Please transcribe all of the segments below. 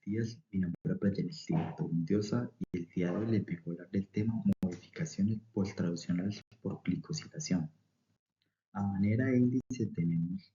días, mi nombre es Brian Steven Diosa y el día de hoy les vengo a hablar del tema modificaciones post-traduccionales por glicosilación. A manera de índice tenemos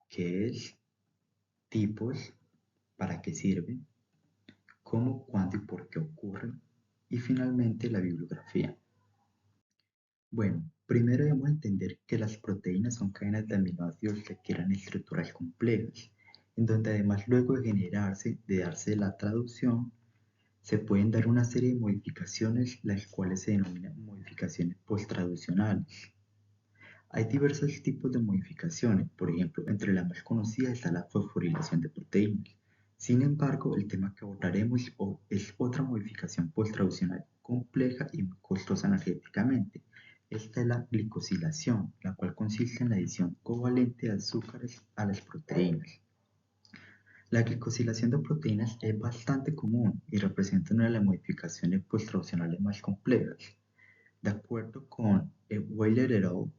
qué es, tipos, para qué sirve, cómo, cuándo y por qué ocurre, y finalmente la bibliografía. Bueno, primero debemos entender que las proteínas son cadenas de aminoácidos que requieren estructuras complejas, en donde además luego de darse la traducción, se pueden dar una serie de modificaciones, las cuales se denominan modificaciones post-traduccionales. Hay diversos tipos de modificaciones, por ejemplo, entre las más conocidas está la fosforilación de proteínas. Sin embargo, el tema que abordaremos es otra modificación post-traduccional compleja y muy costosa energéticamente. Esta es la glicosilación, la cual consiste en la adición covalente de azúcares a las proteínas. La glicosilación de proteínas es bastante común y representa una de las modificaciones post-traduccionales más complejas. De acuerdo con Weiler et al.,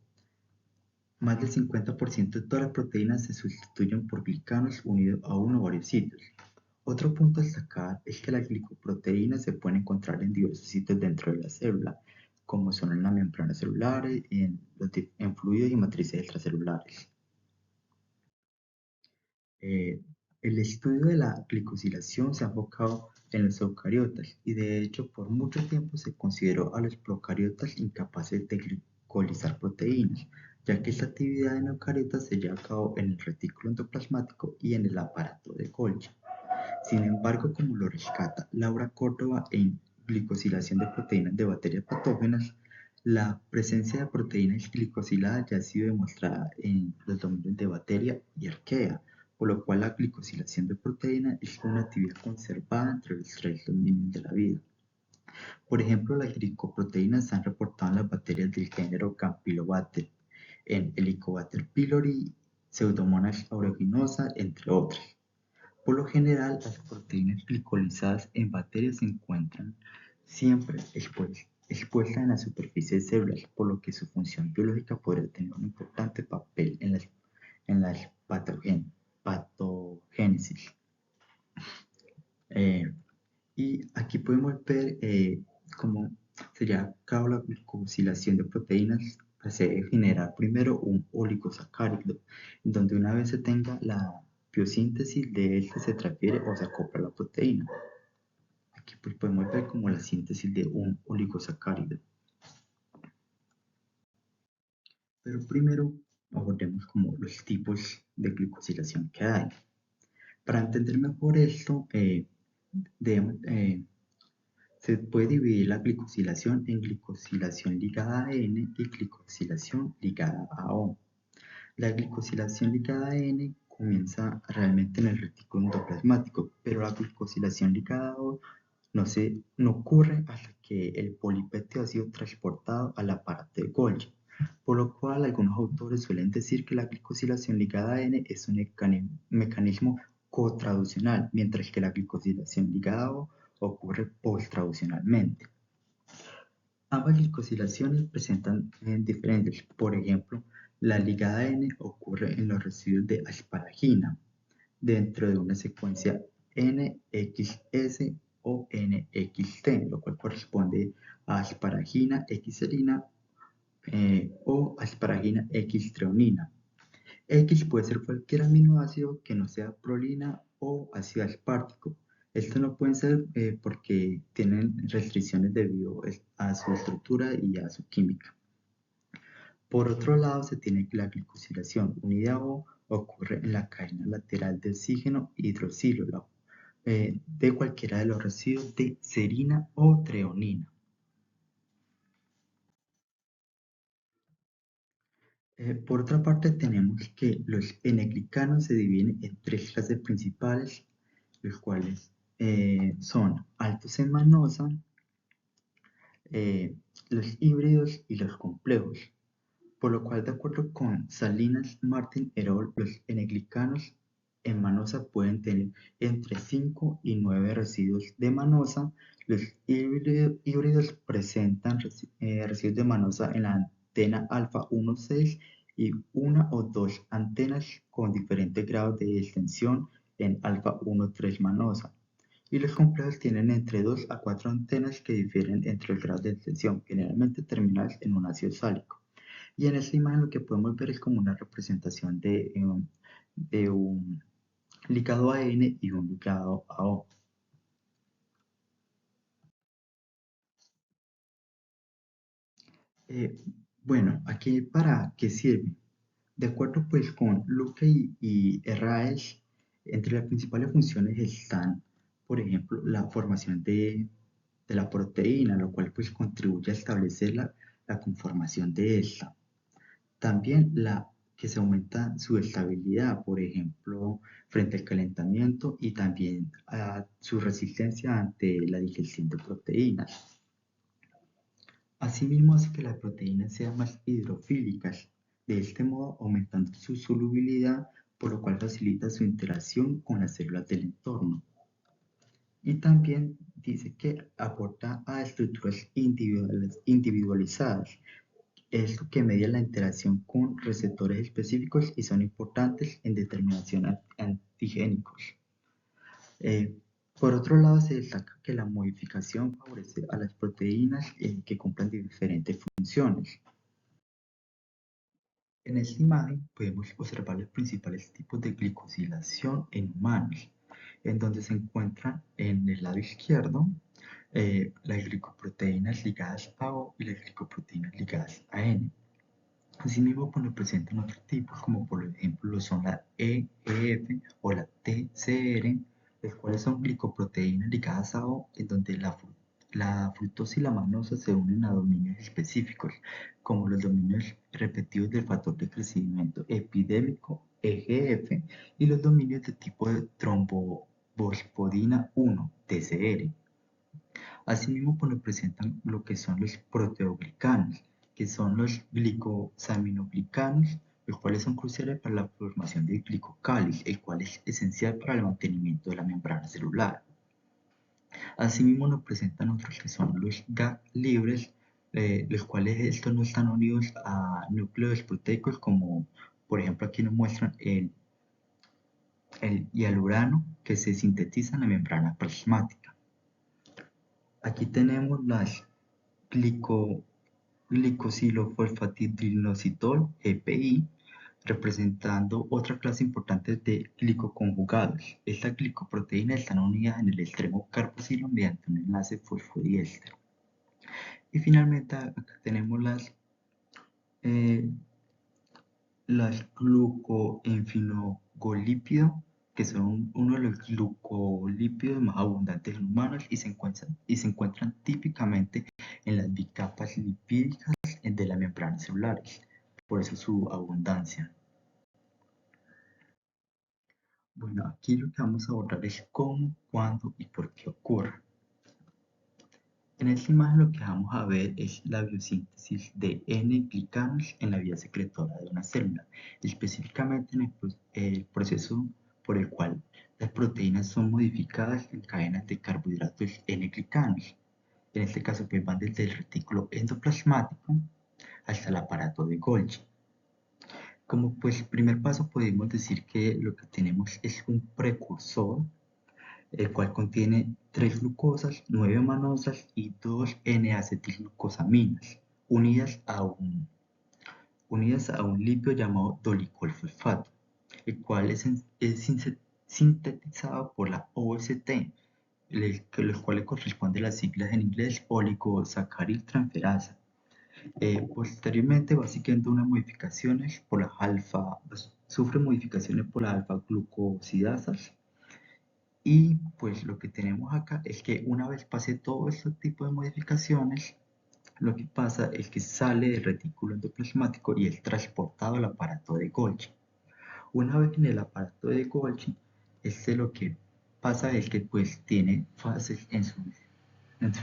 más del 50% de todas las proteínas se sustituyen por glicanos unidos a uno o varios sitios. Otro punto a destacar es que las glicoproteínas se pueden encontrar en diversos sitios dentro de la célula, como son en la membrana celular, en fluidos y matrices extracelulares. El estudio de la glicosilación se ha enfocado en los eucariotas y de hecho por mucho tiempo se consideró a los procariotas incapaces de glicolizar proteínas, ya que esta actividad en eucariotas se lleva a cabo en el retículo endoplasmático y en el aparato de Golgi. Sin embargo, como lo rescata Laura Córdoba en glicosilación de proteínas de bacterias patógenas, la presencia de proteínas glicosiladas ya ha sido demostrada en los dominios de bacteria y arquea, por lo cual la glicosilación de proteínas es una actividad conservada entre los tres dominios de la vida. Por ejemplo, las glicoproteínas se han reportado en las bacterias del género Campylobacter, en Helicobacter pylori, Pseudomonas aeruginosa, entre otras. Por lo general, las proteínas glicolizadas en bacterias se encuentran siempre expuestas en la superficie de células, por lo que su función biológica podría tener un importante papel en la patogénesis. Y aquí podemos ver cómo se lleva a cabo la glicosilación de proteínas. Se debe generar primero un oligosacárido, donde una vez se tenga la biosíntesis de este se transfiere o se acopla a la proteína. Aquí pues podemos ver como la síntesis de un oligosacárido. Pero primero abordemos como los tipos de glicosilación que hay. Para entender mejor esto, se puede dividir la glicosilación en glicosilación ligada a N y glicosilación ligada a O. La glicosilación ligada a N comienza realmente en el retículo endoplasmático, pero la glicosilación ligada a O no ocurre hasta que el polipéptido ha sido transportado al aparato de Golgi, por lo cual algunos autores suelen decir que la glicosilación ligada a N es un mecanismo cotraduccional, mientras que la glicosilación ligada a O ocurre post-traduccionalmente. Ambas glicosilaciones presentan diferencias. Por ejemplo, la ligada N ocurre en los residuos de asparagina dentro de una secuencia NXS o NXT, lo cual corresponde a asparagina X-serina o asparagina X-treonina. X puede ser cualquier aminoácido que no sea prolina o ácido aspartico. Estos no pueden ser porque tienen restricciones debido a su estructura y a su química. Por otro lado, se tiene que la glicosilación unida O ocurre en la cadena lateral de oxígeno hidroxilo de cualquiera de los residuos de serina o treonina. Por otra parte, tenemos que los N-glicanos se dividen en tres clases principales, los cuales son altos en manosa, los híbridos y los complejos. Por lo cual, de acuerdo con Salinas, Martin et al., los N-glicanos en manosa pueden tener entre 5 y 9 residuos de manosa. Los híbridos presentan residuos de manosa en la antena alfa 1,6 y una o dos antenas con diferentes grados de extensión en alfa 1,3 manosa. y los complejos tienen entre 2 a 4 antenas que difieren entre el grado de extensión, generalmente terminadas en un ácido sálico. Y en esta imagen lo que podemos ver es como una representación de un ligado a N y un ligado a O. Eh, bueno, aquí para qué sirve. De acuerdo pues con Luque y Herráez, entre las principales funciones están, por ejemplo, la formación de la proteína, lo cual pues contribuye a establecer la conformación de esta. También que se aumenta su estabilidad, por ejemplo, frente al calentamiento y también a su resistencia ante la digestión de proteínas. Asimismo, hace que las proteínas sean más hidrofílicas, de este modo aumentando su solubilidad, por lo cual facilita su interacción con las células del entorno. Y también dice que aporta a estructuras individualizadas, esto que media la interacción con receptores específicos y son importantes en determinación antigénicos. Por otro lado, se destaca que la modificación favorece a las proteínas que cumplan diferentes funciones. En esta imagen podemos observar los principales tipos de glicosilación en humanos, en donde se encuentran en el lado izquierdo las glicoproteínas ligadas a O y las glicoproteínas ligadas a N. Asimismo, pues nos presentan otros tipos, como por ejemplo lo son la EF o la TCR, los cuales son glicoproteínas ligadas a O, en donde la fructosa y la manosa se unen a dominios específicos, como los dominios repetidos del factor de crecimiento epidémico EGF y los dominios de tipo de trombofosfodina 1, TCR. Asimismo, pues nos presentan lo que son los proteoglicanos, que son los glicosaminoglicanos, los cuales son cruciales para la formación del glicocáliz, el cual es esencial para el mantenimiento de la membrana celular. Asimismo, nos presentan otros que son los GAG libres, los cuales estos no están unidos a núcleos proteicos, como por ejemplo aquí nos muestran el hialurano que se sintetiza en la membrana plasmática. Aquí tenemos las glicosilofosfatidilnositol, EPI, representando otra clase importante de glicoconjugados. Estas glicoproteínas están unidas en el extremo carboxilo mediante un enlace fosfodiéster. Y finalmente acá tenemos las glucoenfinogolípidos, que son uno de los glucolípidos más abundantes en humanos y se encuentran típicamente en las bicapas lipídicas de las membranas celulares, por eso su abundancia. Bueno, aquí lo que vamos a abordar es cómo, cuándo y por qué ocurre. En esta imagen lo que vamos a ver es la biosíntesis de N-glicanos en la vía secretora de una célula, específicamente en el proceso por el cual las proteínas son modificadas en cadenas de carbohidratos N-glicanos. En este caso pues van desde el retículo endoplasmático hasta el aparato de Golgi. Como pues primer paso podemos decir que lo que tenemos es un precursor, el cual contiene 3 glucosas, 9 manosas y 2 N-acetilglucosaminas, unidas a un lípido llamado dolicolfosfato, el cual es sintetizado por la OST, los cuales corresponden a las siglas en inglés oligosacaridtransferasa. Posteriormente va siguiendo unas modificaciones por las sufre modificaciones por las alfa-glucosidasas. Y pues lo que tenemos acá es que una vez pase todo este tipo de modificaciones, lo que pasa es que sale del retículo endoplasmático y es transportado al aparato de Golgi. Una vez en el aparato de Golgi, lo que pasa es que pues tiene fases en sus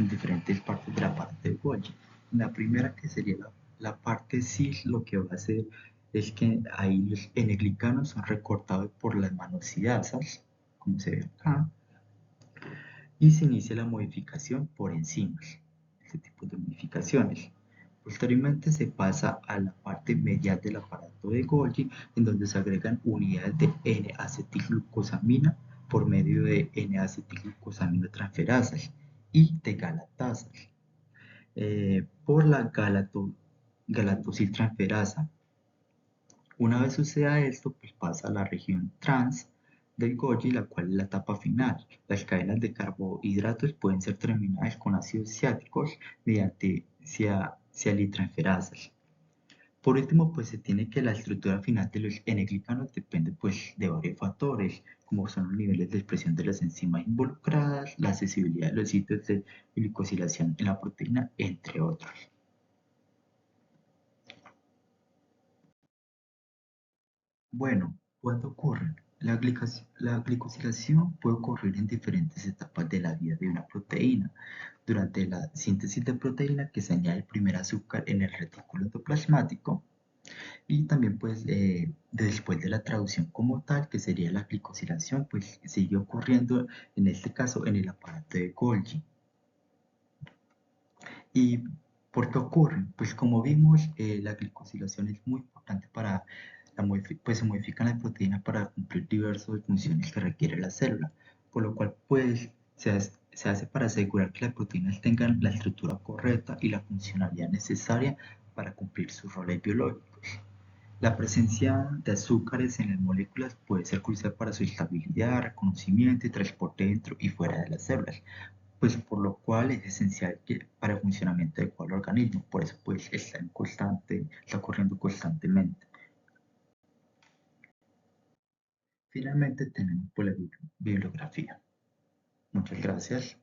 diferentes partes del aparato de Golgi. La primera, que sería la parte cis, lo que va a hacer es que ahí los N-glicanos son recortados por las manosidasas, como se ve acá, y se inicia la modificación por enzimas, este tipo de modificaciones. Posteriormente se pasa a la parte medial del aparato de Golgi, en donde se agregan unidades de N-acetilglucosamina por medio de N-acetilglucosaminotransferasas y de galatasas. Por la galatosiltransferasa. Una vez suceda esto, pues pasa a la región trans del Golgi, la cual es la etapa final. Las cadenas de carbohidratos pueden ser terminadas con ácidos ciáticos mediante cialitransferasas. Por último, pues se tiene que la estructura final de los N-glicanos depende pues de varios factores, como son los niveles de expresión de las enzimas involucradas, la accesibilidad de los sitios de glicosilación en la proteína, entre otros. Bueno, ¿cuándo ocurre? La glicosilación puede ocurrir en diferentes etapas de la vida de una proteína. Durante la síntesis de proteína, que se añade el primer azúcar en el retículo endoplasmático, y también pues después de la traducción como tal, que sería la glicosilación, pues sigue ocurriendo en este caso en el aparato de Golgi. ¿Y por qué ocurre? Pues como vimos, la glicosilación es muy importante para pues se modifican las proteínas para cumplir diversas funciones que requiere la célula, por lo cual pues se hace para asegurar que las proteínas tengan la estructura correcta y la funcionalidad necesaria para cumplir sus roles biológicos. La presencia de azúcares en las moléculas puede ser crucial para su estabilidad, reconocimiento y transporte dentro y fuera de las células, pues por lo cual es esencial para el funcionamiento adecuado del organismo, por eso pues está ocurriendo constantemente. Finalmente tenemos pues, la bibliografía. Muchas gracias.